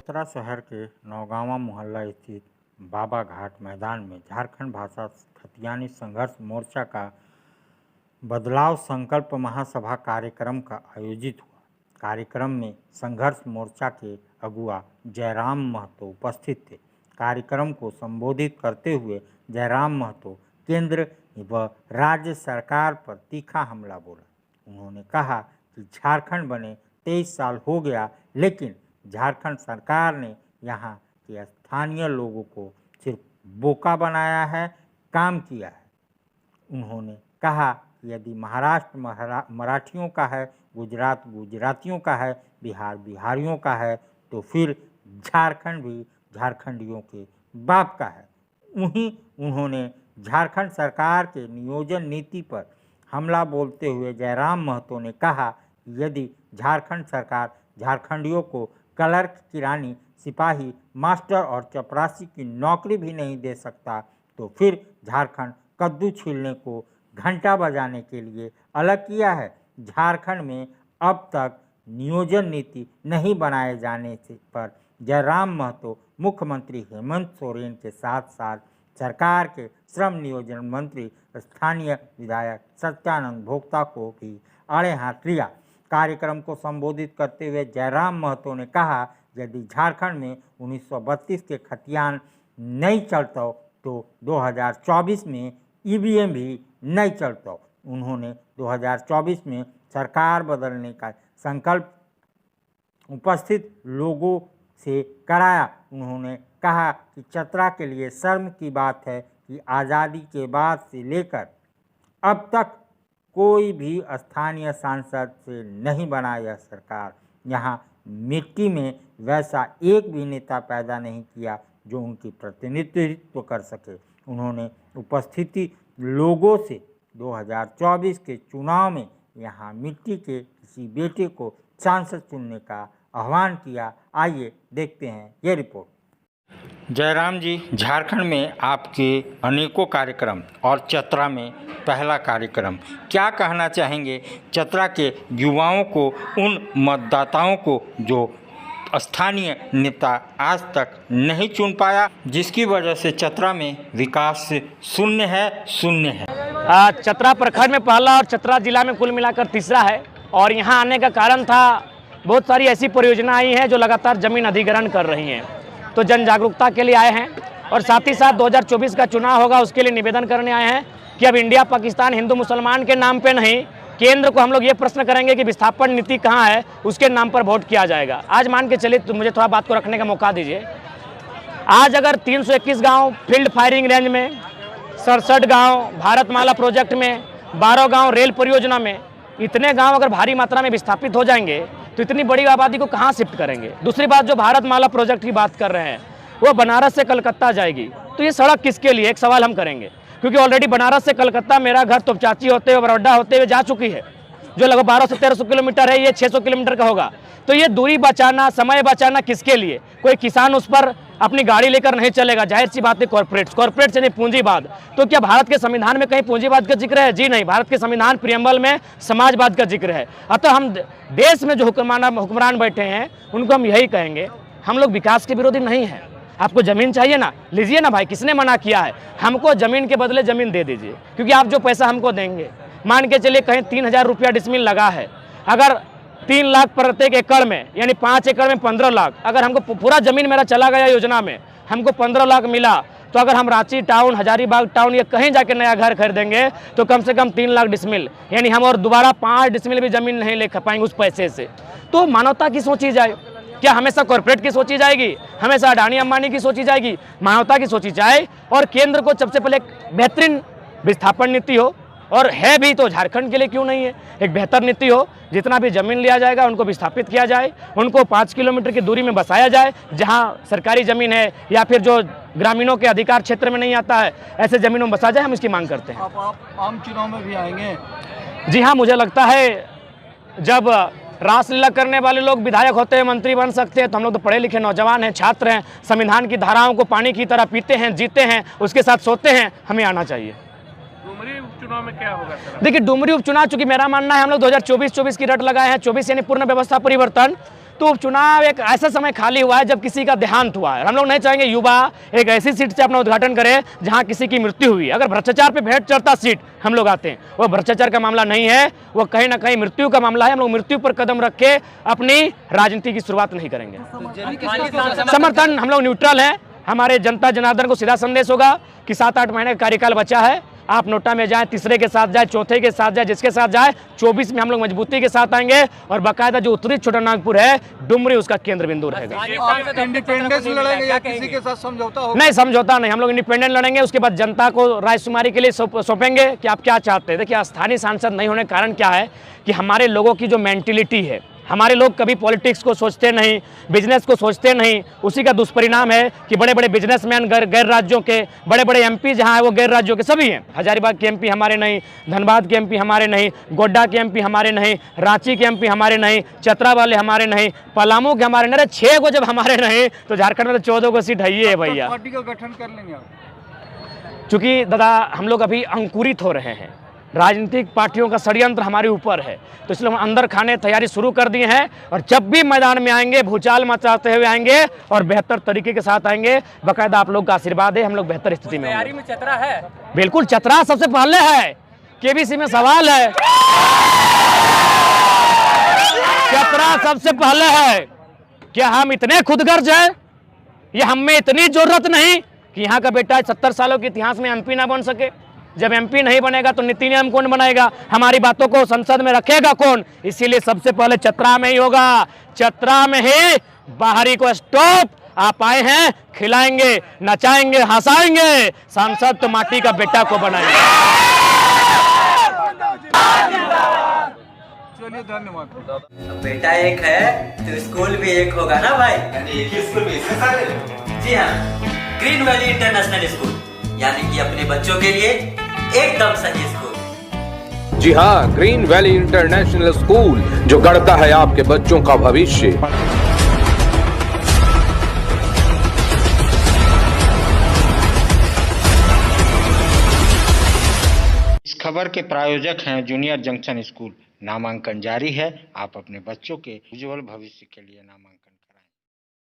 चतरा शहर के नौगांवा मोहल्ला स्थित बाबा घाट मैदान में झारखंड भाषा खतियानी संघर्ष मोर्चा का बदलाव संकल्प महासभा कार्यक्रम का आयोजित हुआ। कार्यक्रम में संघर्ष मोर्चा के अगुवा जयराम महतो उपस्थित थे। कार्यक्रम को संबोधित करते हुए जयराम महतो केंद्र व राज्य सरकार पर तीखा हमला बोला। उन्होंने कहा कि झारखंड बने 23 साल हो गया, लेकिन झारखंड सरकार ने यहाँ के स्थानीय लोगों को सिर्फ बोका बनाया है, काम किया है। उन्होंने कहा कि यदि महाराष्ट्र मराठियों का है, गुजरात गुजरातियों का है, बिहार बिहारियों का है, तो फिर झारखंड भी झारखंडियों के बाप का है। वहीं उन्होंने झारखंड सरकार के नियोजन नीति पर हमला बोलते हुए जयराम महतो ने कहा कि यदि झारखंड सरकार झारखंडियों को क्लर्क, किरानी, सिपाही, मास्टर और चपरासी की नौकरी भी नहीं दे सकता, तो फिर झारखंड कद्दू छीलने को घंटा बजाने के लिए अलग किया है। झारखंड में अब तक नियोजन नीति नहीं बनाए जाने से पर जयराम महतो मुख्यमंत्री हेमंत सोरेन के साथ साथ सरकार के श्रम नियोजन मंत्री स्थानीय विधायक सत्यानंद भोक्ता को भी आड़े हाथ लिया। कार्यक्रम को संबोधित करते हुए जयराम महतो ने कहा, यदि झारखंड में 1932 के खतियान नहीं चलता तो 2024 में ईवीएम भी नहीं चलता। उन्होंने 2024 में सरकार बदलने का संकल्प उपस्थित लोगों से कराया। उन्होंने कहा कि चतरा के लिए शर्म की बात है कि आज़ादी के बाद से लेकर अब तक कोई भी स्थानीय सांसद से नहीं बना यह सरकार। यहाँ मिट्टी में वैसा एक भी नेता पैदा नहीं किया जो उनकी प्रतिनिधित्व कर सके। उन्होंने उपस्थिति लोगों से 2024 के चुनाव में यहाँ मिट्टी के किसी बेटे को सांसद चुनने का आह्वान किया। आइए देखते हैं ये रिपोर्ट। जयराम जी, झारखंड में आपके अनेकों कार्यक्रम और चतरा में पहला कार्यक्रम, क्या कहना चाहेंगे चतरा के युवाओं को, उन मतदाताओं को जो स्थानीय नेता आज तक नहीं चुन पाया, जिसकी वजह से चतरा में विकास शून्य है। चतरा प्रखंड में पहला और चतरा जिला में कुल मिलाकर तीसरा है। और यहाँ आने का कारण था, बहुत सारी ऐसी परियोजना आई हैं जो लगातार जमीन अधिग्रहण कर रही हैं, तो जन जागरूकता के लिए आए हैं। और साथ ही साथ 2024 का चुनाव होगा, उसके लिए निवेदन करने आए हैं कि अब इंडिया पाकिस्तान हिंदू मुसलमान के नाम पे नहीं, केंद्र को हम लोग ये प्रश्न करेंगे कि विस्थापन नीति कहाँ है, उसके नाम पर वोट किया जाएगा। आज मान के चलिए, तो मुझे थोड़ा बात को रखने का मौका दीजिए। आज अगर 321 गाँव फील्ड फायरिंग रेंज में, 67 गाँव भारतमाला प्रोजेक्ट में, 12 गाँव रेल परियोजना में, इतने गाँव अगर भारी मात्रा में विस्थापित हो जाएंगे तो इतनी बड़ी आबादी को कहाँ शिफ्ट करेंगे। दूसरी बात, जो भारतमाला प्रोजेक्ट की बात कर रहे हैं वो बनारस से कलकत्ता जाएगी, तो ये सड़क किसके लिए, एक सवाल हम करेंगे। क्योंकि ऑलरेडी बनारस से कलकत्ता मेरा घर तोपचाची होते हुए, बरौडा होते हुए जा चुकी है, जो लगभग 1200 से 1300 किलोमीटर है, ये 600 किलोमीटर का होगा। तो ये दूरी बचाना, समय बचाना किसके लिए? कोई किसान उस पर अपनी गाड़ी लेकर नहीं चलेगा, जाहिर सी बात है कॉर्पोरेट से नहीं, पूंजीवाद। तो क्या भारत के संविधान में कहीं पूंजीवाद का जिक्र है? जी नहीं, भारत के संविधान प्रियम्बल में समाजवाद का जिक्र है। अतः हम देश में जो हुक्मरान बैठे हैं उनको हम यही कहेंगे, हम लोग विकास के विरोधी नहीं हैं। आपको ज़मीन चाहिए ना, लीजिए ना भाई, किसने मना किया है? हमको ज़मीन के बदले ज़मीन दे दीजिए, क्योंकि आप जो पैसा हमको देंगे, मान के चलिए कहीं 3000 रुपया डिसमिल लगा है, अगर 3 लाख प्रत्येक एकड़ में, यानी 5 एकड़ में 15 लाख, अगर हमको पूरा ज़मीन मेरा चला गया योजना में, हमको 15 लाख मिला, तो अगर हम रांची टाउन, हजारीबाग टाउन या कहीं जाके नया घर खरीदेंगे तो कम से कम 3 लाख डिसमिल, यानी हम और दोबारा 5 डिसमिल भी ज़मीन नहीं ले पाएंगे उस पैसे से। तो मानवता की सोची जाए, क्या हमेशा कॉर्पोरेट की सोची जाएगी, हमेशा अडानी अंबानी की सोची जाएगी? मानवता की सोची जाए। और केंद्र को सबसे पहले एक बेहतरीन विस्थापन नीति हो, और है भी तो झारखंड के लिए क्यों नहीं है, एक बेहतर नीति हो। जितना भी ज़मीन लिया जाएगा उनको विस्थापित किया जाए, उनको 5 किलोमीटर की दूरी में बसाया जाए, जहाँ सरकारी ज़मीन है या फिर जो ग्रामीणों के अधिकार क्षेत्र में नहीं आता है, ऐसे ज़मीनों में बसा जाए। हम इसकी मांग करते हैं। आप आम चुनाव में भी आएंगे? जी हाँ, मुझे लगता है जब रासलीला करने वाले लोग विधायक होते हैं, मंत्री बन सकते हैं, तो हम लोग तो पढ़े लिखे नौजवान हैं, छात्र हैं, संविधान की धाराओं को पानी की तरह पीते हैं, जीते हैं, उसके साथ सोते हैं, हमें आना चाहिए। डुमरी उपचुनाव में क्या होगा? देखिए, डुमरी उपचुनाव, चूंकि मेरा मानना है हम लोग 2024 की रट लगाए हैं, 24 यानी पूर्ण व्यवस्था परिवर्तन, तो उपचुनाव एक ऐसा समय खाली हुआ है जब किसी का देहांत हुआ है। हम लोग नहीं चाहेंगे युवा एक ऐसी सीट से अपना उद्घाटन करे जहां किसी की मृत्यु हुई है। अगर भ्रष्टाचार पे भेंट चढ़ता सीट हम लोग आते हैं, वो भ्रष्टाचार का मामला नहीं है, वो कहीं ना कहीं मृत्यु का मामला है। हम लोग मृत्यु पर कदम रख के अपनी राजनीति की शुरुआत नहीं करेंगे। समर्थन हम लोग न्यूट्रल हैं। हमारे जनता जनार्दन को सीधा संदेश होगा कि 7-8 महीने का कार्यकाल बचा है, आप नोटा में जाएं, तीसरे के साथ जाए, चौथे के साथ जाए, जिसके साथ जाए, 24 में हम लोग मजबूती के साथ आएंगे और बाकायदा जो उत्तरी छोटानागपुर है, डुमरी उसका केंद्र बिंदु रहेगा। इंडिपेंडेंस लड़ेंगे या किसी के साथ समझौता होगा? नहीं, समझौता नहीं, हम लोग इंडिपेंडेंट लड़ेंगे। उसके बाद जनता को रायशुमारी के लिए सौंपेंगे कि आप क्या चाहते हैं। देखिए, स्थानीय सांसद नहीं होने का कारण क्या है कि हमारे लोगों की जो मेंटिलिटी है, हमारे लोग कभी पॉलिटिक्स को सोचते नहीं, बिजनेस को सोचते नहीं। उसी का दुष्परिणाम है कि बड़े बड़े बिजनेसमैन गैर राज्यों के, बड़े बड़े एमपी जहां है वो गैर राज्यों के सभी हैं। हजारीबाग के एमपी हमारे नहीं, धनबाद के एमपी हमारे नहीं, गोड्डा के एमपी हमारे नहीं, रांची के एमपी हमारे नहीं, चतरा वाले हमारे नहीं, पलामू के हमारे नहीं। 6 को जब हमारे नहीं तो झारखंड में तो 14 को सीट है भैया। पार्टी का गठन कर लेंगे आप? चूंकि दादा हम लोग अभी अंकुरित हो रहे हैं, राजनीतिक पार्टियों का षड्यंत्र हमारे ऊपर है, तो इसलिए हम अंदर खाने तैयारी शुरू कर दी है और जब भी मैदान में आएंगे भूचाल मचाते हुए आएंगे और बेहतर तरीके के साथ आएंगे। बाकायदा आप लोग का आशीर्वाद है, हम लोग बेहतर स्थिति में तैयारी में चतरा है। बिल्कुल, चतरा सबसे पहले है। केबीसी में सवाल है, चतरा सबसे पहले है। क्या हम इतने खुदगर्ज हैं? ये हम में इतनी जरूरत नहीं कि यहाँ का बेटा 70 सालों के इतिहास में एमपी ना बन सके। जब एमपी नहीं बनेगा तो नीति नियम कौन बनाएगा? हमारी बातों को संसद में रखेगा कौन? इसीलिए सबसे पहले चतरा में ही होगा। चतरा में ही बाहरी को स्टॉप। आप आए हैं, खिलाएंगे, नचाएंगे, हंसाएंगे, सांसद तो माटी का बेटा को बनाएंगे। चलिए, धन्यवाद। बेटा एक है तो स्कूल भी एक होगा ना भाई? एक ही स्कूल में इतने सारे? जी हाँ, ग्रीन वैली इंटरनेशनल स्कूल, यानी कि अपने बच्चों के लिए एकदम सही स्कूल। जी हाँ, ग्रीन वैली इंटरनेशनल स्कूल जो गढ़ता है आपके बच्चों का भविष्य। इस खबर के प्रायोजक हैं जूनियर जंक्शन स्कूल। नामांकन जारी है, आप अपने बच्चों के उज्जवल भविष्य के लिए नामांकन